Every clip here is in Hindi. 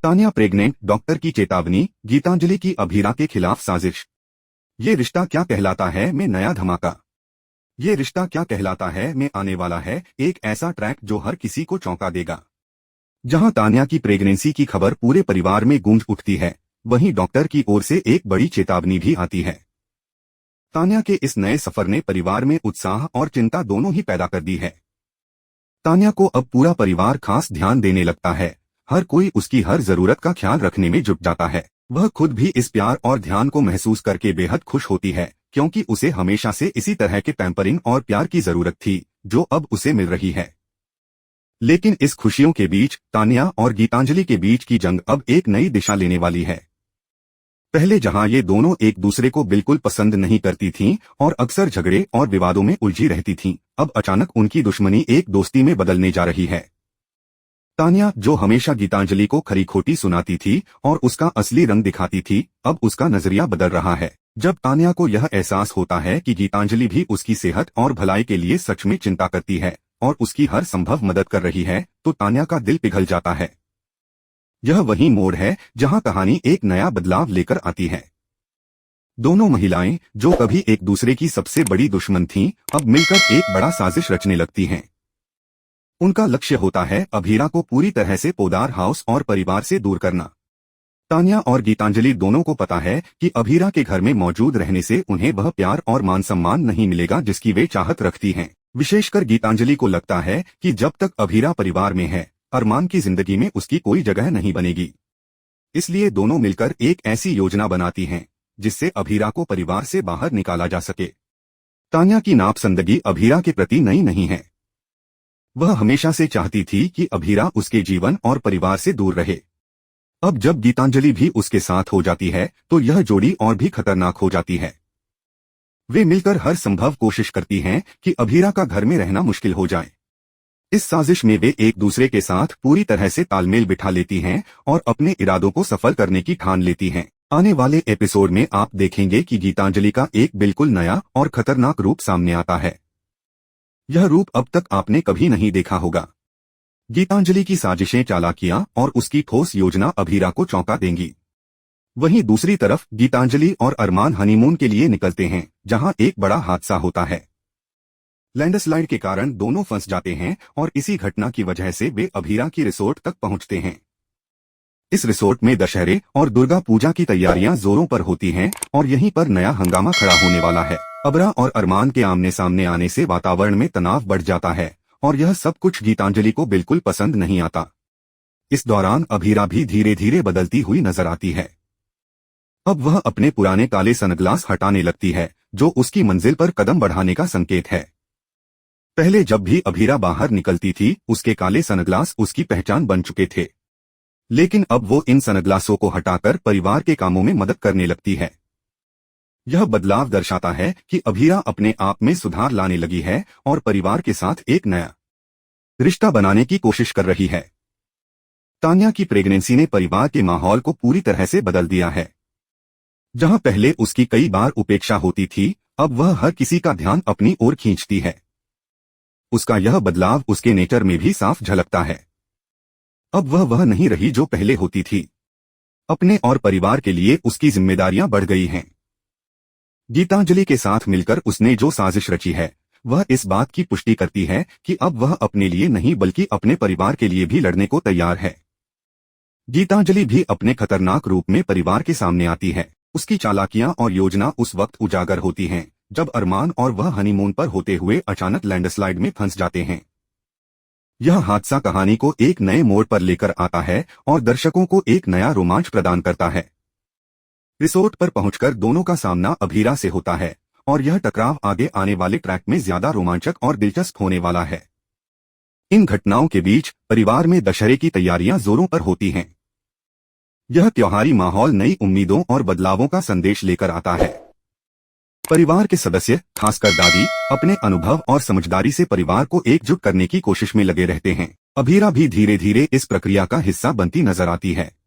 तान्या प्रेग्नेंट, डॉक्टर की चेतावनी, गीतांजलि की अभीरा के खिलाफ साजिश। ये रिश्ता क्या कहलाता है में नया धमाका। ये रिश्ता क्या कहलाता है में आने वाला है एक ऐसा ट्रैक जो हर किसी को चौंका देगा। जहां तान्या की प्रेगनेंसी की खबर पूरे परिवार में गूंज उठती है, वहीं डॉक्टर की ओर से एक बड़ी चेतावनी भी आती है। तान्या के इस नए सफर ने परिवार में उत्साह और चिंता दोनों ही पैदा कर दी है। तान्या को अब पूरा परिवार खास ध्यान देने लगता है। हर कोई उसकी हर जरूरत का ख्याल रखने में जुट जाता है। वह खुद भी इस प्यार और ध्यान को महसूस करके बेहद खुश होती है, क्योंकि उसे हमेशा से इसी तरह के पैम्परिंग और प्यार की जरूरत थी, जो अब उसे मिल रही है। लेकिन इस खुशियों के बीच तान्या और गीतांजलि के बीच की जंग अब एक नई दिशा लेने वाली है। पहले जहां ये दोनों एक दूसरे को बिल्कुल पसंद नहीं करती थीं और अक्सर झगड़े और विवादों में उलझी रहती थीं, अब अचानक उनकी दुश्मनी एक दोस्ती में बदलने जा रही है। तान्या, जो हमेशा गीतांजलि को खरी खोटी सुनाती थी और उसका असली रंग दिखाती थी, अब उसका नजरिया बदल रहा है। जब तान्या को यह एहसास होता है कि गीतांजलि भी उसकी सेहत और भलाई के लिए सच में चिंता करती है और उसकी हर संभव मदद कर रही है, तो तान्या का दिल पिघल जाता है। यह वही मोड़ है जहां कहानी एक नया बदलाव लेकर आती है। दोनों महिलाएं, जो कभी एक दूसरे की सबसे बड़ी दुश्मन थीं, अब मिलकर एक बड़ा साजिश रचने लगती हैं। उनका लक्ष्य होता है अभीरा को पूरी तरह से पोदार हाउस और परिवार से दूर करना। तान्या और गीतांजलि दोनों को पता है कि अभीरा के घर में मौजूद रहने से उन्हें वह प्यार और मान सम्मान नहीं मिलेगा जिसकी वे चाहत रखती हैं। विशेषकर गीतांजलि को लगता है कि जब तक अभीरा परिवार में है, अरमान की जिंदगी में उसकी कोई जगह नहीं बनेगी। इसलिए दोनों मिलकर एक ऐसी योजना बनाती हैं जिससे अभीरा को परिवार से बाहर निकाला जा सके। तान्या की नापसंदगी अभीरा के प्रति नई नहीं है। वह हमेशा से चाहती थी कि अभीरा उसके जीवन और परिवार से दूर रहे। अब जब गीतांजलि भी उसके साथ हो जाती है, तो यह जोड़ी और भी खतरनाक हो जाती है। वे मिलकर हर संभव कोशिश करती हैं कि अभीरा का घर में रहना मुश्किल हो जाए। इस साजिश में वे एक दूसरे के साथ पूरी तरह से तालमेल बिठा लेती हैं और अपने इरादों को सफल करने की ठान लेती हैं। आने वाले एपिसोड में आप देखेंगे कि गीतांजलि का एक बिल्कुल नया और खतरनाक रूप सामने आता है। यह रूप अब तक आपने कभी नहीं देखा होगा। गीतांजलि की साजिशें, चालाकियां और उसकी ठोस योजना अभीरा को चौंका देंगी। वहीं दूसरी तरफ गीतांजलि और अरमान हनीमून के लिए निकलते हैं, जहां एक बड़ा हादसा होता है। लैंडस्लाइड के कारण दोनों फंस जाते हैं और इसी घटना की वजह से वे अभीरा की रिसोर्ट तक पहुंचते हैं। इस रिसोर्ट में दशहरे और दुर्गा पूजा की तैयारियां जोरों पर होती हैं और यहीं पर नया हंगामा खड़ा होने वाला है। अबरा और अरमान के आमने सामने आने से वातावरण में तनाव बढ़ जाता है और यह सब कुछ गीतांजलि को बिल्कुल पसंद नहीं आता। इस दौरान अभीरा भी धीरे धीरे बदलती हुई नजर आती है। अब वह अपने पुराने काले सनग्लास हटाने लगती है, जो उसकी मंजिल पर कदम बढ़ाने का संकेत है। पहले जब भी अभीरा बाहर निकलती थी, उसके काले सनग्लास उसकी पहचान बन चुके थे। लेकिन अब वो इन सनग्लासों को हटाकर परिवार के कामों में मदद करने लगती है। यह बदलाव दर्शाता है कि अभीरा अपने आप में सुधार लाने लगी है और परिवार के साथ एक नया रिश्ता बनाने की कोशिश कर रही है। तान्या की प्रेगनेंसी ने परिवार के माहौल को पूरी तरह से बदल दिया है। जहां पहले उसकी कई बार उपेक्षा होती थी, अब वह हर किसी का ध्यान अपनी ओर खींचती है। उसका यह बदलाव उसके नेचर में भी साफ झलकता है। अब वह नहीं रही जो पहले होती थी। अपने और परिवार के लिए उसकी जिम्मेदारियां बढ़ गई हैं। गीतांजलि के साथ मिलकर उसने जो साजिश रची है, वह इस बात की पुष्टि करती है कि अब वह अपने लिए नहीं बल्कि अपने परिवार के लिए भी लड़ने को तैयार है। गीतांजलि भी अपने खतरनाक रूप में परिवार के सामने आती है। उसकी चालाकियां और योजना उस वक्त उजागर होती हैं जब अरमान और वह हनीमून पर होते हुए अचानक लैंडस्लाइड में फंस जाते हैं। यह हादसा कहानी को एक नए मोड़ पर लेकर आता है और दर्शकों को एक नया रोमांच प्रदान करता है। रिसोर्ट पर पहुंचकर दोनों का सामना अभीरा से होता है और यह टकराव आगे आने वाले ट्रैक में ज्यादा रोमांचक और दिलचस्प होने वाला है। इन घटनाओं के बीच परिवार में दशहरे की तैयारियां जोरों पर होती हैं। यह त्योहारी माहौल नई उम्मीदों और बदलावों का संदेश लेकर आता है। परिवार के सदस्य, खासकर दादी, अपने अनुभव और समझदारी से परिवार को एकजुट करने की कोशिश में लगे रहते हैं। अभीरा भी धीरे धीरे इस प्रक्रिया का हिस्सा बनती नजर आती है।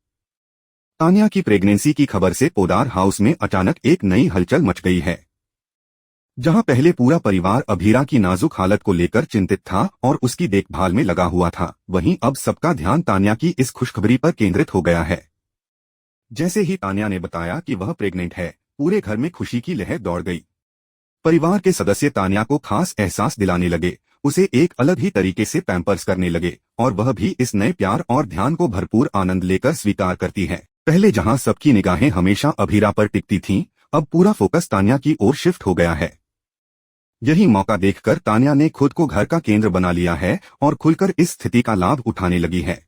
तान्या की प्रेगनेंसी की खबर से पोदार हाउस में अचानक एक नई हलचल मच गई है। जहां पहले पूरा परिवार अभीरा की नाजुक हालत को लेकर चिंतित था और उसकी देखभाल में लगा हुआ था, वहीं अब सबका ध्यान तान्या की इस खुशखबरी पर केंद्रित हो गया है। जैसे ही तान्या ने बताया कि वह प्रेग्नेंट है, पूरे घर में खुशी की लहर दौड़ गई। परिवार के सदस्य तान्या को खास एहसास दिलाने लगे, उसे एक अलग ही तरीके से पैम्पर्स करने लगे और वह भी इस नए प्यार और ध्यान को भरपूर आनंद लेकर स्वीकार करती है। पहले जहां सबकी निगाहें हमेशा अभीरा पर टिकती थीं, अब पूरा फोकस तान्या की ओर शिफ्ट हो गया है। यही मौका देखकर तान्या ने खुद को घर का केंद्र बना लिया है और खुलकर इस स्थिति का लाभ उठाने लगी है।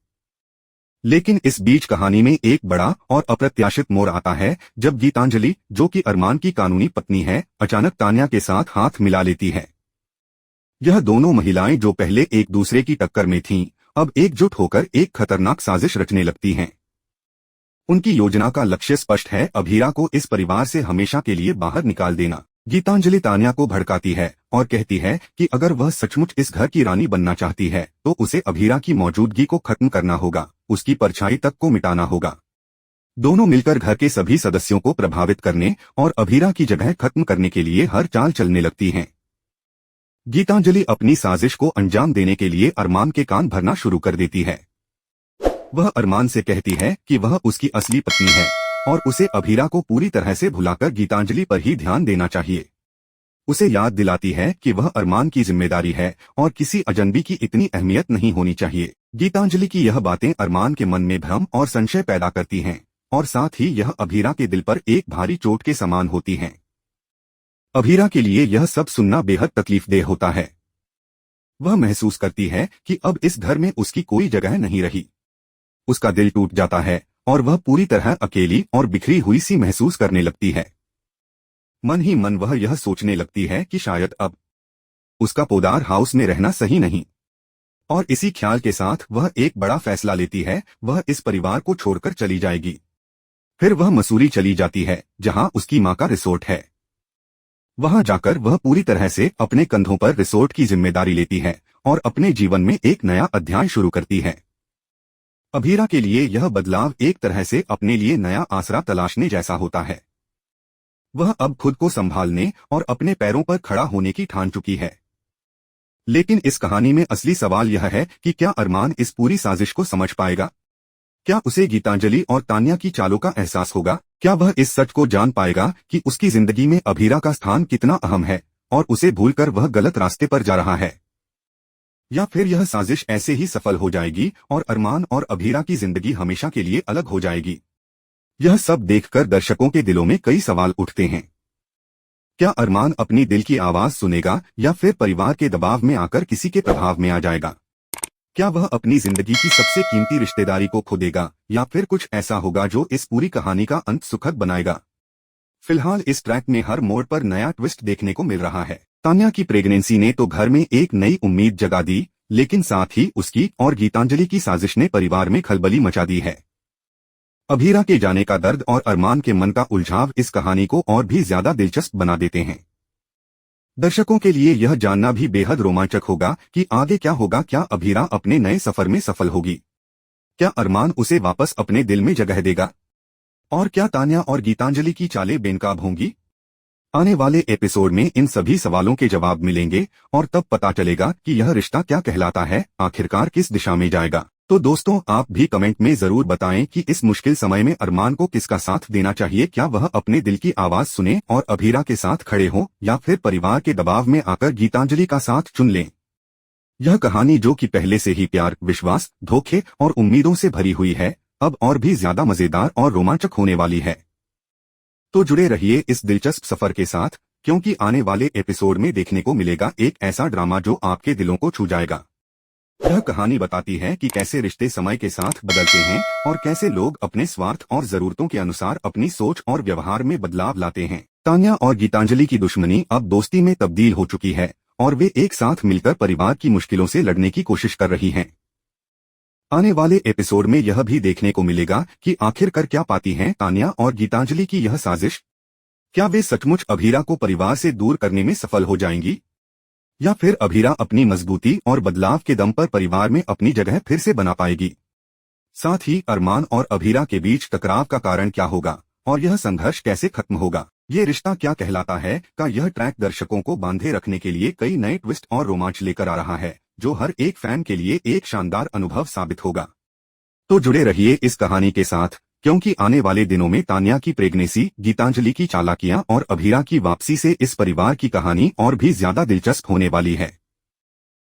लेकिन इस बीच कहानी में एक बड़ा और अप्रत्याशित मोड़ आता है जब गीतांजलि, जो कि अरमान की कानूनी पत्नी है, अचानक तान्या के साथ हाथ मिला लेती है। यह दोनों महिलाएं जो पहले एक दूसरे की टक्कर में थीं, अब एकजुट होकर एक खतरनाक साजिश रचने लगती हैं। उनकी योजना का लक्ष्य स्पष्ट है, अभीरा को इस परिवार से हमेशा के लिए बाहर निकाल देना। गीतांजलि तान्या को भड़काती है और कहती है कि अगर वह सचमुच इस घर की रानी बनना चाहती है तो उसे अभीरा की मौजूदगी को खत्म करना होगा, उसकी परछाई तक को मिटाना होगा। दोनों मिलकर घर के सभी सदस्यों को प्रभावित करने और अभीरा की जगह खत्म करने के लिए हर चाल चलने लगती हैं। गीतांजलि अपनी साजिश को अंजाम देने के लिए अरमान के कान भरना शुरू कर देती है। वह अरमान से कहती है कि वह उसकी असली पत्नी है और उसे अभीरा को पूरी तरह से भुलाकर गीतांजलि पर ही ध्यान देना चाहिए। उसे याद दिलाती है कि वह अरमान की जिम्मेदारी है और किसी अजनबी की इतनी अहमियत नहीं होनी चाहिए। गीतांजलि की यह बातें अरमान के मन में भ्रम और संशय पैदा करती हैं और साथ ही यह अभीरा के दिल पर एक भारी चोट के समान होती हैं। अभीरा के लिए यह सब सुनना बेहद तकलीफदेह होता है। वह महसूस करती है कि अब इस घर में उसकी कोई जगह नहीं रही। उसका दिल टूट जाता है और वह पूरी तरह अकेली और बिखरी हुई सी महसूस करने लगती है। मन ही मन वह यह सोचने लगती है कि शायद अब उसका पोदार हाउस में रहना सही नहीं, और इसी ख्याल के साथ वह एक बड़ा फैसला लेती है, वह इस परिवार को छोड़कर चली जाएगी। फिर वह मसूरी चली जाती है जहां उसकी मां का रिसोर्ट है। वहां जाकर वह पूरी तरह से अपने कंधों पर रिसोर्ट की जिम्मेदारी लेती है और अपने जीवन में एक नया अध्याय शुरू करती है। अभीरा के लिए यह बदलाव एक तरह से अपने लिए नया आसरा तलाशने जैसा होता है। वह अब खुद को संभालने और अपने पैरों पर खड़ा होने की ठान चुकी है। लेकिन इस कहानी में असली सवाल यह है कि क्या अरमान इस पूरी साजिश को समझ पाएगा? क्या उसे गीतांजलि और तान्या की चालों का एहसास होगा? क्या वह इस सच को जान पाएगा कि उसकी जिंदगी में अभीरा का स्थान कितना अहम है और उसे भूलकर वह गलत रास्ते पर जा रहा है? या फिर यह साजिश ऐसे ही सफल हो जाएगी और अरमान और अभीरा की जिंदगी हमेशा के लिए अलग हो जाएगी? यह सब देखकर दर्शकों के दिलों में कई सवाल उठते हैं। क्या अरमान अपनी दिल की आवाज सुनेगा या फिर परिवार के दबाव में आकर किसी के प्रभाव में आ जाएगा? क्या वह अपनी जिंदगी की सबसे कीमती रिश्तेदारी को खो देगा या फिर कुछ ऐसा होगा जो इस पूरी कहानी का अंत सुखद बनाएगा? फिलहाल इस ट्रैक में हर मोड़ पर नया ट्विस्ट देखने को मिल रहा है। तान्या की प्रेगनेंसी ने तो घर में एक नई उम्मीद जगा दी, लेकिन साथ ही उसकी और गीतांजलि की साजिश ने परिवार में खलबली मचा दी है। अभीरा के जाने का दर्द और अरमान के मन का उलझाव इस कहानी को और भी ज्यादा दिलचस्प बना देते हैं। दर्शकों के लिए यह जानना भी बेहद रोमांचक होगा कि आगे क्या होगा। क्या अभीरा अपने नए सफर में सफल होगी? क्या अरमान उसे वापस अपने दिल में जगह देगा? और क्या तान्या और गीतांजलि की चालें बेनकाब होंगी? आने वाले एपिसोड में इन सभी सवालों के जवाब मिलेंगे और तब पता चलेगा कि यह रिश्ता क्या कहलाता है, आखिरकार किस दिशा में जाएगा। तो दोस्तों, आप भी कमेंट में जरूर बताएं कि इस मुश्किल समय में अरमान को किसका साथ देना चाहिए। क्या वह अपने दिल की आवाज सुने और अभीरा के साथ खड़े हों या फिर परिवार के दबाव में आकर गीतांजलि का साथ चुन लें? यह कहानी, जो कि पहले से ही प्यार, विश्वास, धोखे और उम्मीदों से भरी हुई है, अब और भी ज्यादा मजेदार और रोमांचक होने वाली है। तो जुड़े रहिए इस दिलचस्प सफर के साथ, क्योंकि आने वाले एपिसोड में देखने को मिलेगा एक ऐसा ड्रामा जो आपके दिलों को छू जाएगा। यह कहानी बताती है कि कैसे रिश्ते समय के साथ बदलते हैं और कैसे लोग अपने स्वार्थ और जरूरतों के अनुसार अपनी सोच और व्यवहार में बदलाव लाते हैं। तान्या और गीतांजलि की दुश्मनी अब दोस्ती में तब्दील हो चुकी है और वे एक साथ मिलकर परिवार की मुश्किलों से लड़ने की कोशिश कर रही हैं। आने वाले एपिसोड में यह भी देखने को मिलेगा कि आखिरकार क्या पाती हैं तान्या और गीतांजलि की यह साजिश। क्या वे सचमुच अभीरा को परिवार से दूर करने में सफल हो जाएंगी या फिर अभीरा अपनी मजबूती और बदलाव के दम पर परिवार में अपनी जगह फिर से बना पाएगी? साथ ही अरमान और अभीरा के बीच टकराव का कारण क्या होगा और यह संघर्ष कैसे खत्म होगा? ये रिश्ता क्या कहलाता है का यह ट्रैक दर्शकों को बांधे रखने के लिए कई नए ट्विस्ट और रोमांच लेकर आ रहा है, जो हर एक फैन के लिए एक शानदार अनुभव साबित होगा। तो जुड़े रहिए इस कहानी के साथ, क्योंकि आने वाले दिनों में तान्या की प्रेगनेंसी, गीतांजलि की चालाकियां और अभीरा की वापसी से इस परिवार की कहानी और भी ज्यादा दिलचस्प होने वाली है।